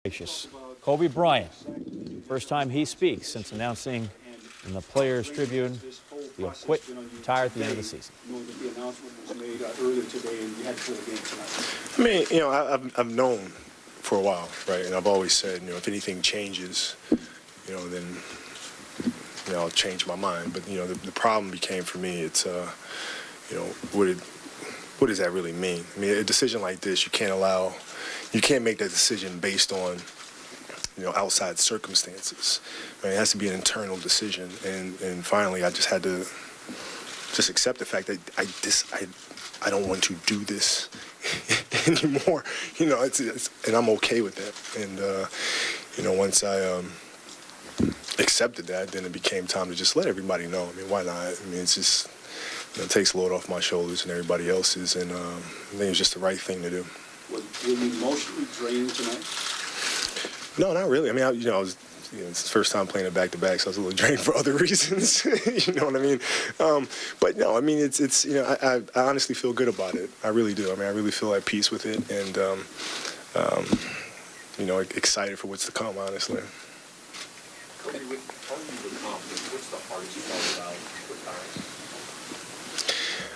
Gracious. Kobe Bryant, first time he speaks since announcing in the Players Tribune he'll quit, retire at the end of the season. I mean, I've known for a while, right? And I've always said, if anything changes, then, I'll change my mind. But, the problem became for me, it's, what does that really mean? I mean, a decision like this, you can't make that decision based on, outside circumstances. I mean, it has to be an internal decision. And finally, I just had to just accept the fact that I don't want to do this anymore. And I'm okay with that. And, once I accepted that, then it became time to just let everybody know. I mean, why not? I mean, it's just, it takes a load off my shoulders and everybody else's. And I think it was just the right thing to do. Were you emotionally drained tonight? No, not really. I mean, I was, it's the first time playing it back-to-back, so I was a little drained for other reasons. You know what I mean? But no, I mean, it's I honestly feel good about it. I really do. I mean, I really feel at peace with it, and excited for what's to come. Honestly. Kobe, with all you've accomplished, what's the hardest part about retiring?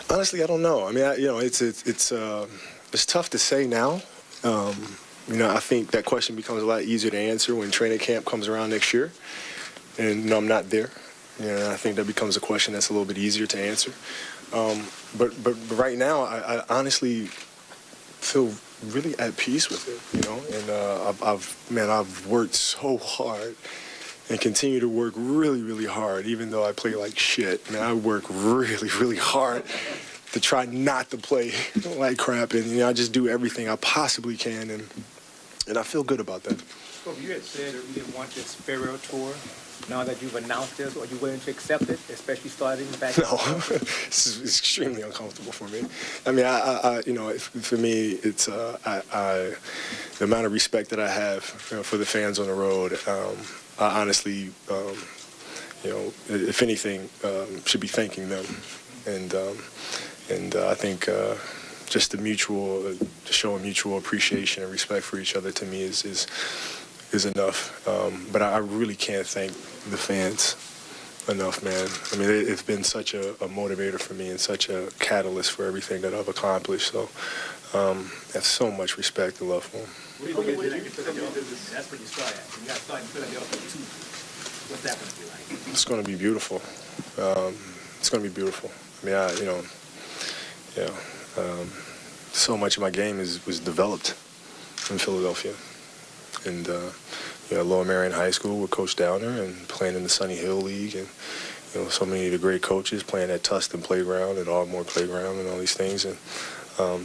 Honestly, I don't know. I mean, it's tough to say now. I think that question becomes a lot easier to answer when training camp comes around next year. And, I'm not there. I think that becomes a question that's a little bit easier to answer. But right now, I honestly feel really at peace with it, And I've worked so hard and continue to work really, really hard, even though I play like shit. Man, I work really, really hard to try not to play like crap, and I just do everything I possibly can, and I feel good about that. Well, you had said that you didn't want this farewell tour. Now that you've announced this, are you willing to accept it, especially starting back? No, it's extremely uncomfortable for me. I mean, for me, it's the amount of respect that I have for the fans on the road. I honestly, if anything, should be thanking them, and I think just to show a mutual appreciation and respect for each other to me is enough. But I really can't thank the fans enough, man. I mean, it's been such a motivator for me and such a catalyst for everything that I've accomplished. So I have so much respect and love for them. What do you think of Philadelphia? That's where you start at. You got to start in Philadelphia too. What's that going to be like? It's going to be beautiful. It's going to be beautiful. I mean, so much of my game was developed in Philadelphia. And, Lower Marion High School with Coach Downer and playing in the Sunny Hill League and, so many of the great coaches playing at Tustin Playground and Ardmore Playground and all these things. And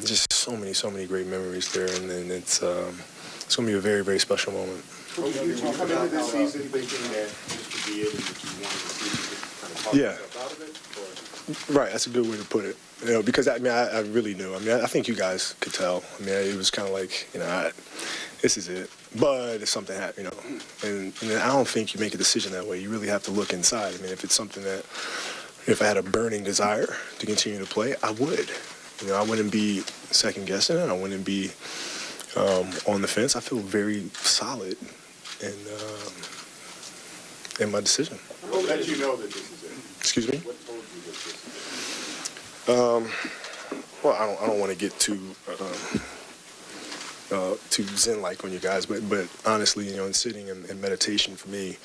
just so many great memories there. And it's going to be a very, very special moment. Did you talk about this season thinking that this could be it and that you wanted to see kind of talk yourself out of it? Or? Right, that's a good way to put it. Because I really knew. I mean, I think you guys could tell. I mean, it was kind of like, this is it. But if something happened, and I don't think you make a decision that way. You really have to look inside. I mean, if it's something that, if I had a burning desire to continue to play, I would. I wouldn't be second guessing it. I wouldn't be on the fence. I feel very solid in my decision. What let you know that this is it? Excuse me? What told you that this is it? Well, I don't want to get too zen-like on you guys, but honestly, in sitting in meditation for me,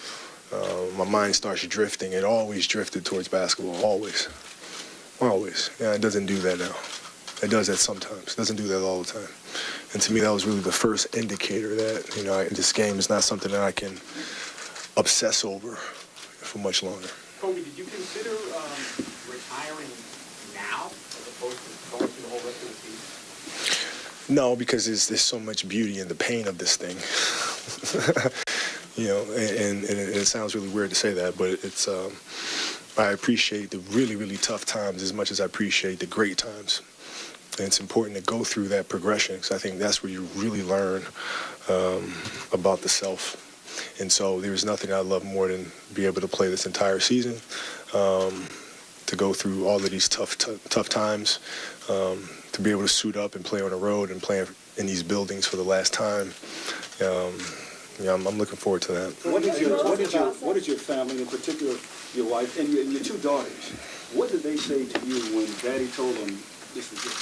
my mind starts drifting. It always drifted towards basketball, always. Yeah, it doesn't do that now. It does that sometimes. It doesn't do that all the time. And to me, that was really the first indicator that, this game is not something that I can obsess over for much longer. Kobe, did you consider retiring now as opposed to going through the whole rest of the season? No, because there's so much beauty in the pain of this thing. And it sounds really weird to say that, but it's I appreciate the really, really tough times as much as I appreciate the great times. And it's important to go through that progression because I think that's where you really learn about the self. And so there's nothing I love more than be able to play this entire season, to go through all of these tough times, to be able to suit up and play on the road and play in these buildings for the last time. I'm looking forward to that. What is your family, in particular your wife and your two daughters, what did they say to you when Daddy told them this was it?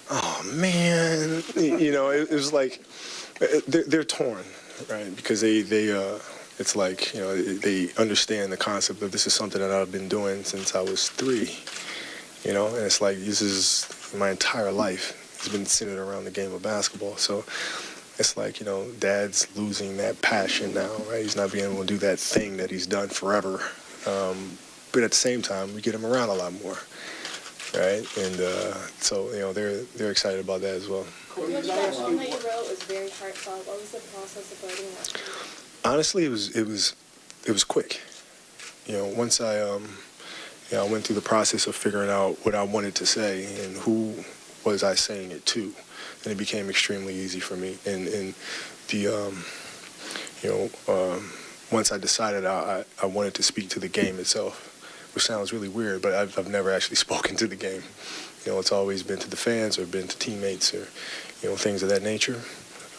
Oh man, it was like they're torn, right? Because they it's like they understand the concept of this is something that I've been doing since I was 3, and it's like this is my entire life. It's been centered around the game of basketball, so. It's like, Dad's losing that passion now, right? He's not being able to do that thing that he's done forever. But at the same time, we get him around a lot more, right? And so, they're excited about that as well. The poem that you wrote was very heartfelt. What was the process of writing that? Honestly, it was quick. Once I went through the process of figuring out what I wanted to say and who was I saying it to. And it became extremely easy for me. And once I decided I wanted to speak to the game itself, which sounds really weird, but I've never actually spoken to the game. It's always been to the fans or been to teammates or, things of that nature,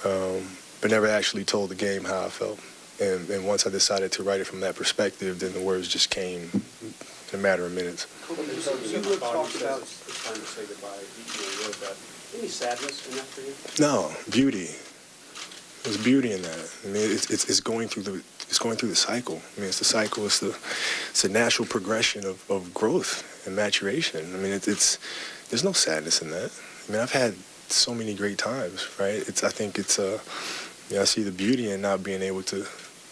but never actually told the game how I felt. And once I decided to write it from that perspective, then the words just came in a matter of minutes. You talked about it's time to say goodbye. You wrote that. Any sadness in that for you? No, beauty. There's beauty in that. I mean, it's going through the cycle. I mean, it's the cycle. It's the natural progression of growth and maturation. I mean, there's no sadness in that. I mean, I've had so many great times, right? I think I see the beauty in not being able to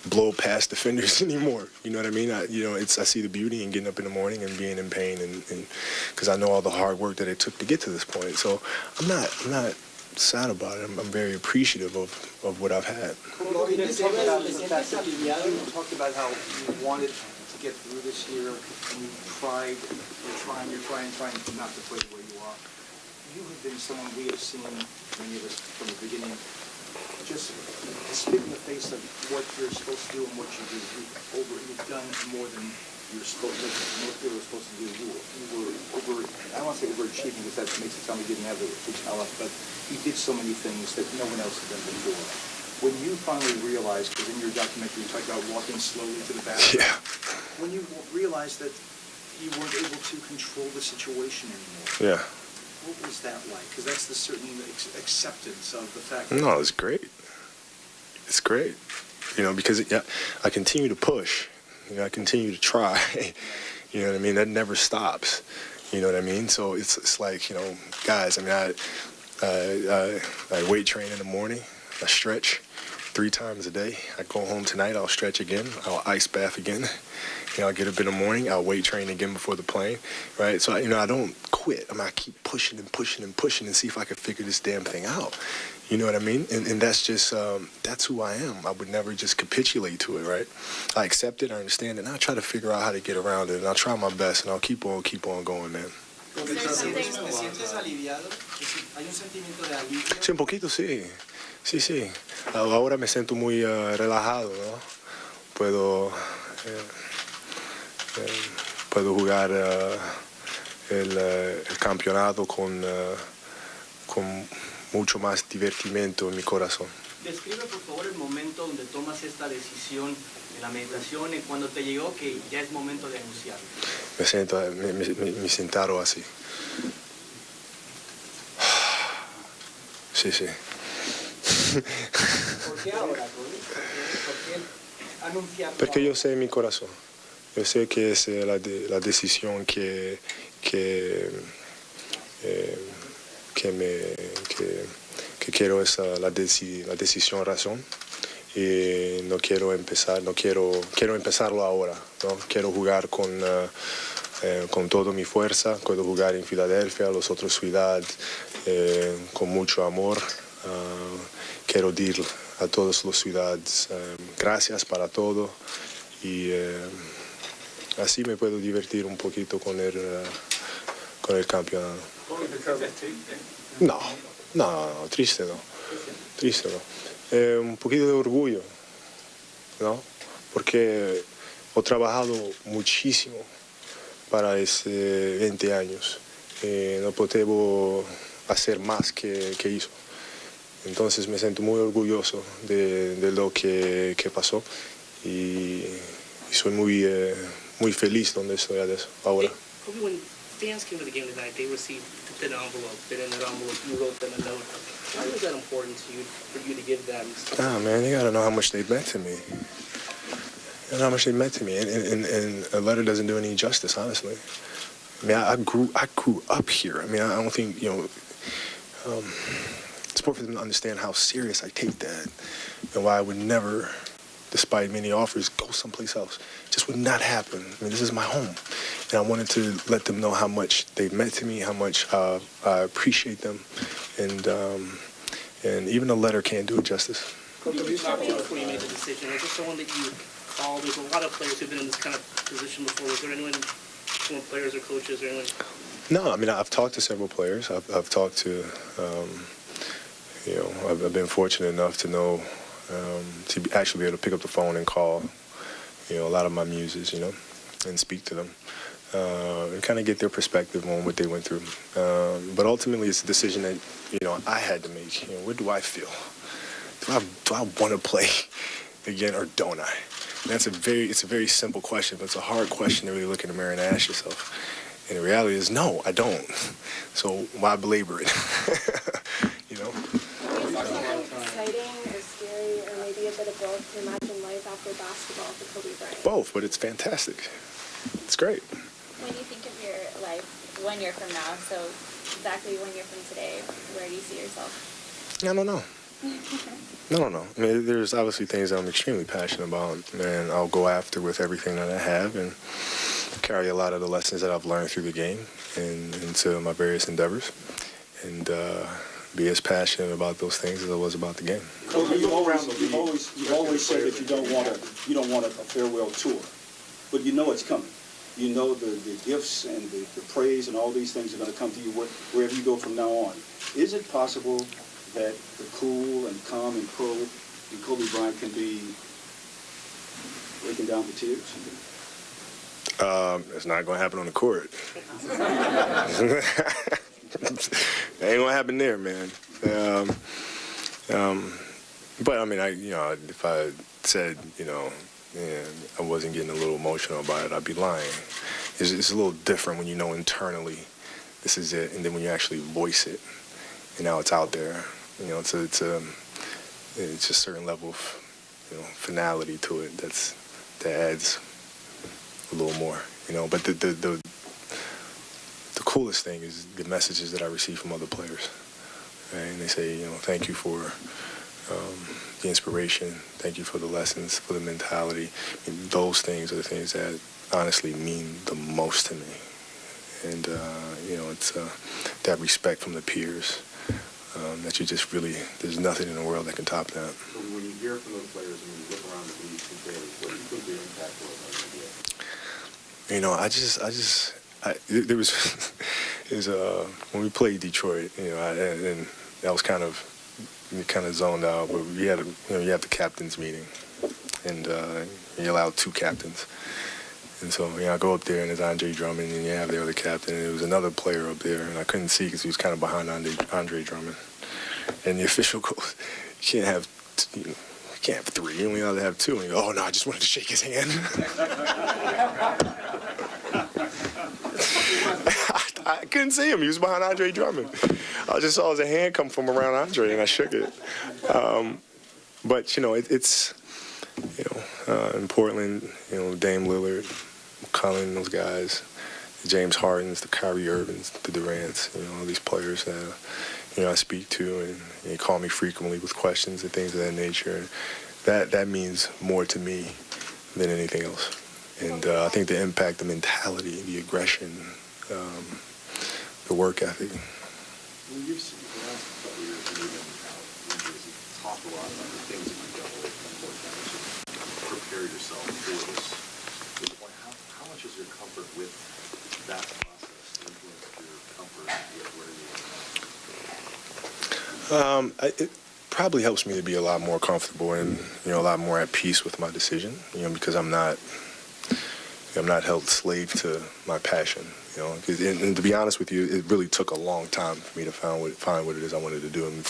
blow past defenders anymore. You know what I mean? I see the beauty in getting up in the morning and being in pain, and because I know all the hard work that it took to get to this point. So I'm not sad about it. I'm very appreciative of what I've had. You talked about how you wanted to get through this year, and you're trying not to play where you are. You have been someone we have seen, many of us from the beginning, just spit in the face of what you're supposed to do and what you do. You've done more than most people are supposed to do. You were I don't want to say overachieving because that makes it sound like you didn't have the talent, but you did so many things that no one else had done before. When you finally realized, because in your documentary you talked about walking slowly to the bathroom, Yeah. when you realized that you weren't able to control the situation anymore, Yeah. what was that like? Because that's the certain acceptance of the fact that... No, it's great. It's great. Because I continue to push. I continue to try. You know what I mean? That never stops. You know what I mean? So it's like, guys, I mean, I weight train in the morning. I stretch 3 times a day. I go home tonight, I'll stretch again. I'll ice bath again. I'll get up in the morning, I'll weight train again before the plane, right? So, I don't quit. I keep pushing and pushing and pushing and see if I can figure this damn thing out. You know what I mean? And that's just, that's who I am. I would never just capitulate to it, right? I accept it, I understand it, and I'll try to figure out how to get around it, and I'll try my best, and I'll keep on going, man. Sí, un poquito, sí. Sí. Ahora me siento muy relajado, ¿no? Puedo jugar el campeonato con mucho más divertimento en mi corazón. Describe por favor el momento donde tomas esta decisión de la meditación y cuando te llegó que ya es momento de anunciarlo. Me sentaron así. Sí. ¿Por qué ahora, Tony? ¿Por qué anunciarlo? Porque yo sé en mi corazón. Yo sé que es la decisión que quiero, es la decisión razón. Y quiero empezarlo ahora, ¿no? Quiero jugar con toda mi fuerza, quiero jugar en Filadelfia, las otras ciudades, con mucho amor. Quiero decir a todas las ciudades gracias para todo y así me puedo divertir un poquito con el campeonato. No, triste no. Un poquito de orgullo, ¿no? Porque he trabajado muchísimo para estos 20 años. No puedo hacer más que hizo. Entonces me siento muy orgulloso de lo que pasó y soy muy feliz donde estoy ahora. Kobe, when fans came to the game tonight, they received a thin envelope, and in that envelope you wrote them a note. Why was that important to you, for you to give them? Ah, man, you gotta know how much they meant to me. You know how much they meant to me, and a letter doesn't do any justice, honestly. I mean, I grew up here. I mean, I don't think, it's important for them to understand how serious I take that and why I would never, despite many offers, go someplace else. It just would not happen. I mean, this is my home. And I wanted to let them know how much they meant to me, how much I appreciate them. And even a letter can't do it justice. Kobe, you talked to before you made the decision. Is there someone that you called? There's a lot of players who've been in this kind of position before. Was there anyone, former players or coaches or anyone? No, I mean, I've talked to several players. I've talked to, I've been fortunate enough to know, to actually be able to pick up the phone and call, a lot of my muses, and speak to them, and kind of get their perspective on what they went through. But ultimately, it's a decision that, I had to make. Where do I feel? Do I want to play again or don't I? And it's a very simple question, but it's a hard question to really look in the mirror and ask yourself. And the reality is, no, I don't. So why belabor it? Is it exciting or scary or maybe a bit of both to imagine life after basketball for Kobe Bryant? Both, but it's fantastic. It's great. When you think of your life 1 year from now, so exactly 1 year from today, where do you see yourself? I don't know. I mean, there's obviously things that I'm extremely passionate about, and I'll go after with everything that I have and carry a lot of the lessons that I've learned through the game and into my various endeavors, and be as passionate about those things as I was about the game. Kobe, you've always said that you don't want a farewell tour, but you know it's coming. You know the gifts and the praise and all these things are going to come to you wherever you go from now on. Is it possible that the cool and calm and pro and Kobe Bryant can be breaking down to tears? It's not going to happen on the court. It ain't going to happen there, man. But I mean, if I said, I wasn't getting a little emotional about it, I'd be lying. It's a little different when you know internally this is it, and then when you actually voice it, and now it's out there. It's a certain level of, finality to it that adds a little more, But the coolest thing is the messages that I receive from other players, right? And they say, thank you for the inspiration, thank you for the lessons, for the mentality. I mean, those things are the things that honestly mean the most to me, and it's that respect from the peers. That you just really, there's nothing in the world that can top that. So when you hear from those players and when you look around the league from players, what do you think the impact was on the NBA? There was when we played Detroit, and I was kind of zoned out, but you have the captains meeting, and you allowed 2 captains. And so, I go up there, and there's Andre Drummond, and you have the other captain, and there was another player up there, and I couldn't see because he was kind of behind Andre Drummond. And the official goes, you can't have 3, you only allowed to have 2. And he goes, oh, no, I just wanted to shake his hand. I couldn't see him. He was behind Andre Drummond. I just saw his hand come from around Andre, and I shook it. But, it's in Portland, Dame Lillard, McCollum, those guys, the James Hardens, the Kyrie Irvings, the Durants, all these players that, I speak to, and they call me frequently with questions and things of that nature. That means more to me than anything else. And I think the impact, the mentality, the aggression, the work ethic. Well, you've seen the last couple of years, you've talked a lot about the things that you've done with to prepare yourself for this point. How much is your comfort with that process influenced your comfort with where you are now? It probably helps me to be a lot more comfortable and a lot more at peace with my decision. Because I'm not held slave to my passion. And to be honest with you, it really took a long time for me to find what it is I wanted to do. And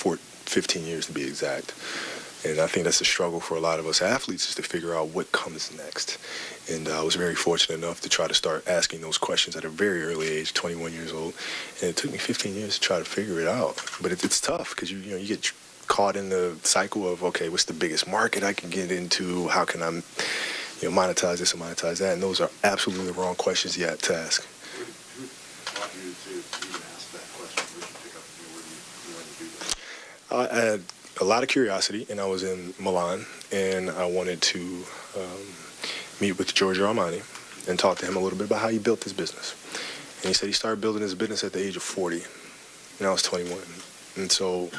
15 years to be exact. And I think that's a struggle for a lot of us athletes, is to figure out what comes next. And I was very fortunate enough to try to start asking those questions at a very early age, 21 years old. And it took me 15 years to try to figure it out. But it's tough because you get caught in the cycle of, okay, what's the biggest market I can get into? How can I monetize this and monetize that? And those are absolutely the wrong questions yet to ask. Who taught you to even ask that question? Where did you pick up, where do you learn to do that? I had a lot of curiosity, and I was in Milan, and I wanted to meet with Giorgio Armani and talk to him a little bit about how he built his business. And he said he started building his business at the age of 40, and I was 21. And so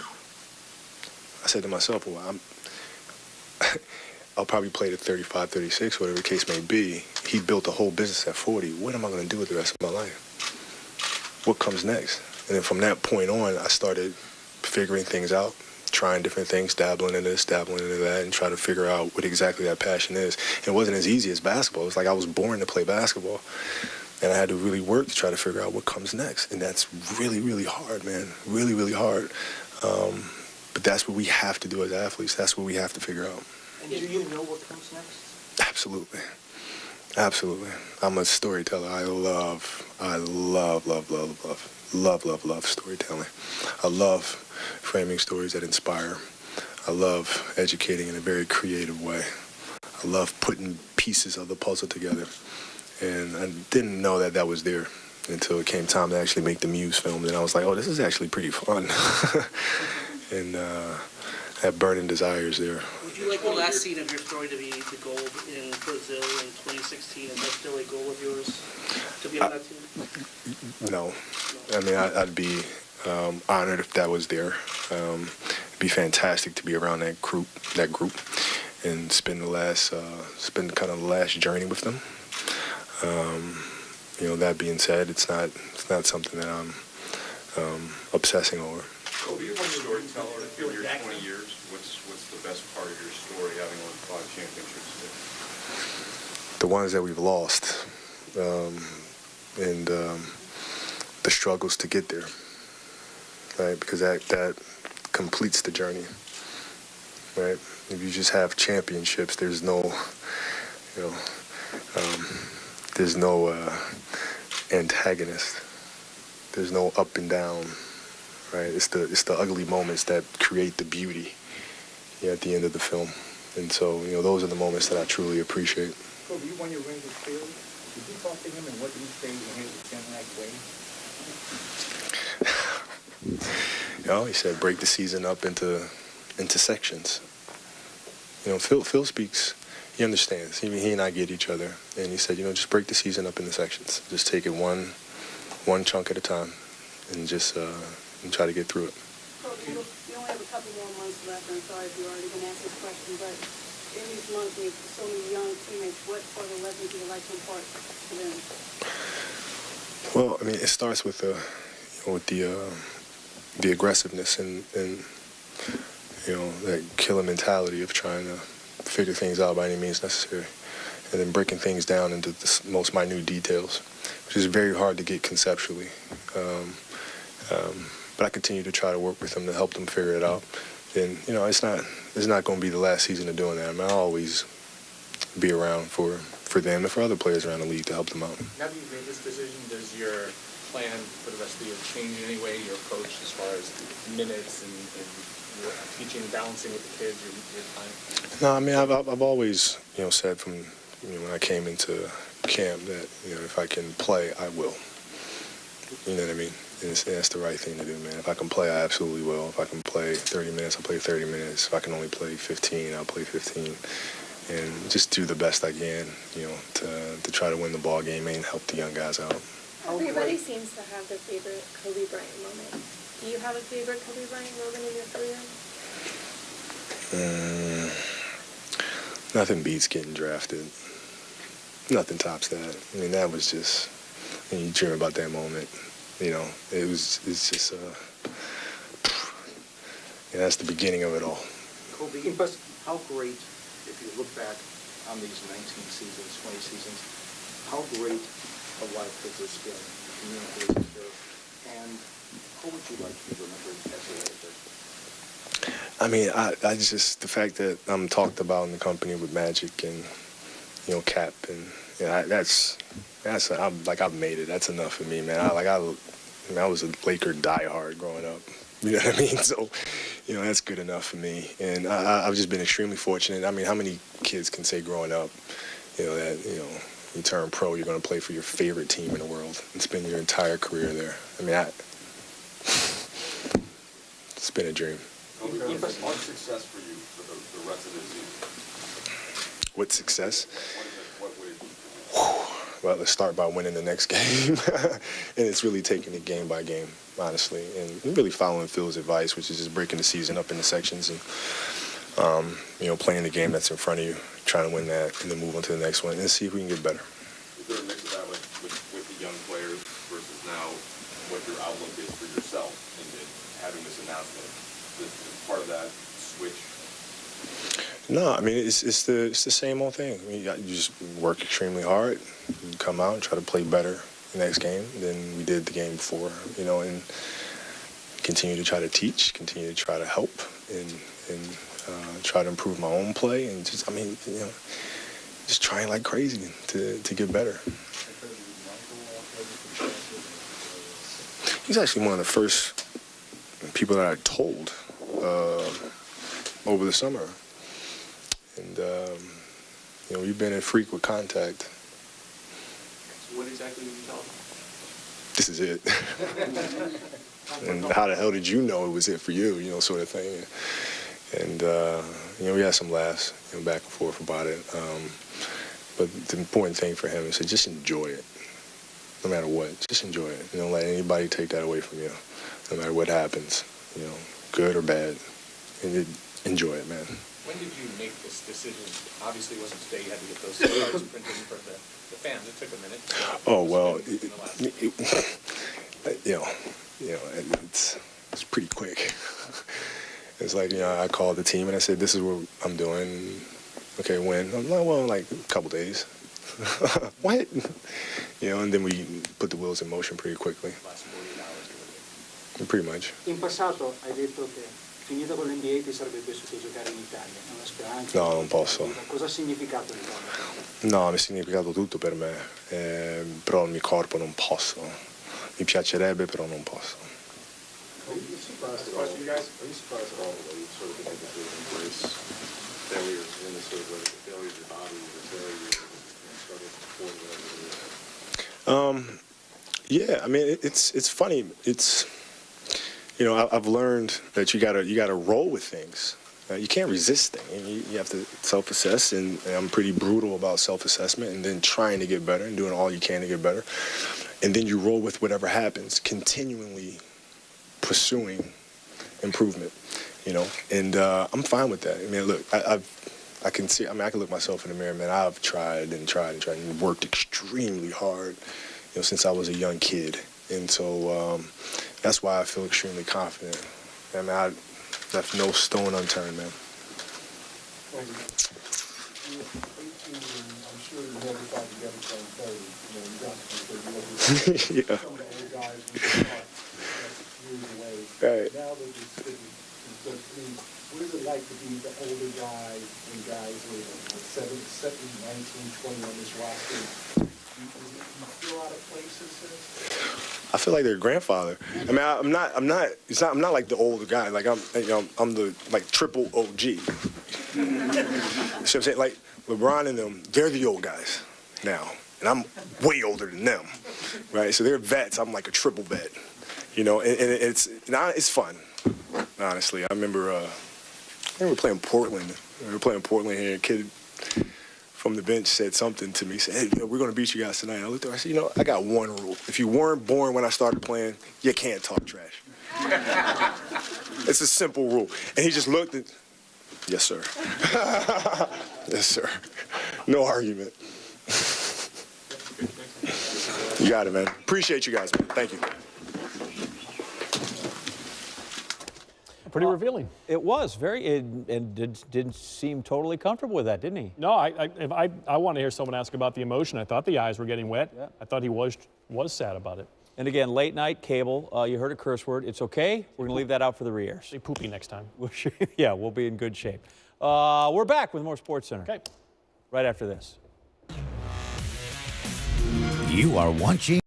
I said to myself, well, I'll probably play to 35, 36, whatever the case may be. He built a whole business at 40. What am I going to do with the rest of my life? What comes next? And then from that point on, I started figuring things out, trying different things, dabbling in this, dabbling into that, and try to figure out what exactly that passion is. And it wasn't as easy as basketball. It was like I was born to play basketball, and I had to really work to try to figure out what comes next. And that's really, really hard, man. Really, really hard. But that's what we have to do as athletes. That's what we have to figure out. And do you know what comes next? Absolutely. Absolutely. I'm a storyteller. I love storytelling. I love framing stories that inspire. I love educating in a very creative way. I love putting pieces of the puzzle together. And I didn't know that that was there until it came time to actually make the Muse film. And I was like, oh, this is actually pretty fun. And that burning desire is there. Would you like the last scene of your story to be the gold in Brazil in 2016? Is that still a goal of yours to be on that team? No. I mean, I'd be honored if that was there. It'd be fantastic to be around that group, and spend kind of the last journey with them. That being said, it's not something that I'm obsessing over. Kobe, you're a storyteller. In your 20 years, what's the best part of your story, having won 5 championships? The ones that we've lost, and the struggles to get there, right? Because that completes the journey, right? If you just have championships, there's no antagonist. There's no up and down. Right, it's the ugly moments that create the beauty at the end of the film, and so those are the moments that I truly appreciate. Kobe, you won your ring with Taylor. Did you talk to him, and what did he say when he was saying that way? He said break the season up into sections. Phil speaks. He understands. He and I get each other, and he said, just break the season up into sections. Just take it one chunk at a time, and just. And try to get through it. You only have a couple more months left. I'm sorry if you already been asked this question, but in these months with so many young teammates, what sort of lessons do you like to impart to them? Well, I mean, it starts with the aggressiveness and that killer mentality of trying to figure things out by any means necessary, and then breaking things down into the most minute details, which is very hard to get conceptually. But I continue to try to work with them to help them figure it out. And, it's not going to be the last season of doing that. I mean, I'll always be around for them and for other players around the league to help them out. Now that you've made this decision, does your plan for the rest of the year change in any way, your approach as far as minutes and teaching, balancing with the kids, your time? No, I mean, I've always, said from, when I came into camp that, if I can play, I will. You know what I mean? And that's the right thing to do, man. If I can play, I absolutely will. If I can play 30 minutes, I'll play 30 minutes. If I can only play 15, I'll play 15. And just do the best I can, to try to win the ball game and help the young guys out. Everybody seems to have their favorite Kobe Bryant moment. Do you have a favorite Kobe Bryant moment in your career? Nothing beats getting drafted. Nothing tops that. I mean, that was just, you dream about that moment. It's just, that's the beginning of it all. Kobe, how great, if you look back on these 19 seasons, 20 seasons, how great a life has this been, the community has served, and how would you like to be remembered as a leader? I mean, I just, the fact that I'm talked about in the company with Magic and, you know, Cap, and that's I've made it. That's enough for me, man. I was a Laker diehard growing up. You know what I mean? So, you know, that's good enough for me. And I've just been extremely fortunate. I mean, how many kids can say growing up, you know, that, you know, you turn pro, you're going to play for your favorite team in the world and spend your entire career there? I mean, it's been a dream. What's success for you for the rest of this season? What success? What would it be? Well, let's start by winning the next game. And it's really taking it game by game, honestly, and really following Phil's advice, which is just breaking the season up into sections and, you know, playing the game that's in front of you, trying to win that, and then move on to the next one and see if we can get better. Is there a mix of that with the young players versus now what your outlook is for yourself and then having this announcement? Is part of that switch? No, I mean, it's the same old thing. I mean, you just work extremely hard, you come out and try to play better the next game than we did the game before, you know, and continue to try to teach, continue to try to help, and try to improve my own play, and just, I mean, you know, just trying like crazy to get better. He's actually one of the first people that I told over the summer. And, you know, we've been in frequent contact. So what exactly did you tell him? This is it. And how the hell did you know it was it for you, you know, sort of thing. And, you know, we had some laughs, you know, back and forth about it. But the important thing for him is to just enjoy it, no matter what. Just enjoy it. You don't let anybody take that away from you, no matter what happens, you know, good or bad. And enjoy it, man. When did you make this decision? Obviously, it wasn't today. You had to get those cards printed for the fans. It took a minute. Oh, well, it's pretty quick. It's like, you know, I called the team and I said, this is what I'm doing. Okay, when? I'm like, well, like a couple days. What? You know, and then we put the wheels in motion pretty quickly. Last 48 hours. Pretty much. In passato hai detto che finita con l'NBA ti sarebbe piaciuto giocare in Italia, è una speranza. No, non posso. Cosa ha significato l'Italia? No, mi ha significato tutto per me, però il mio corpo non posso. Mi piacerebbe, però non posso. Are you surprised at all? Are you surprised at all that you sort of been able to embrace failures in the sort of the failures of your body, the failures you struggle before whatever it is? Yeah, I mean, it's funny. It's, you know, I've learned that you gotta roll with things. You can't resist things. You have to self-assess, and I'm pretty brutal about self-assessment, and then trying to get better and doing all you can to get better, and then you roll with whatever happens, continually pursuing improvement, you know, and I'm fine with that. I mean, look, I can see, I mean, I can look myself in the mirror, man. I've tried and worked extremely hard, you know, since I was a young kid, and so that's why I feel extremely confident. I mean, I left no stone unturned, man. I'm sure you never thought you'd ever play 30. You know, you got to be 30. Yeah. Some of the other guys we thought years away. Right. Now they're just sitting. So, I mean, what is it like to be the older guy when guys are 17, 19, 20 on this roster? Do you feel out of place in a sense? I feel like their grandfather. I mean, I'm not like the older guy. Like I'm the like triple OG. You know what I'm saying? Like LeBron and them, they're the old guys now, and I'm way older than them, right? So they're vets. I'm like a triple vet, you know. And it's fun, honestly. I remember playing Portland. We were playing Portland here. A kid from the bench said something to me. He said, hey, we're going to beat you guys tonight. I looked at him. I said, you know, I got one rule. If you weren't born when I started playing, you can't talk trash. It's a simple rule. And he just looked at, yes, sir. Yes, sir. No argument. You got it, man. Appreciate you guys, man. Thank you. Pretty revealing. It was very, and didn't seem totally comfortable with that, didn't he? No, I want to hear someone ask about the emotion. I thought the eyes were getting wet. Yeah. I thought he was sad about it. And again, late night cable, you heard a curse word. It's okay. We're going to leave that out for the re-airs. Say poopy next time. Yeah, we'll be in good shape. We're back with more Sports Center. Okay. Right after this. You are watching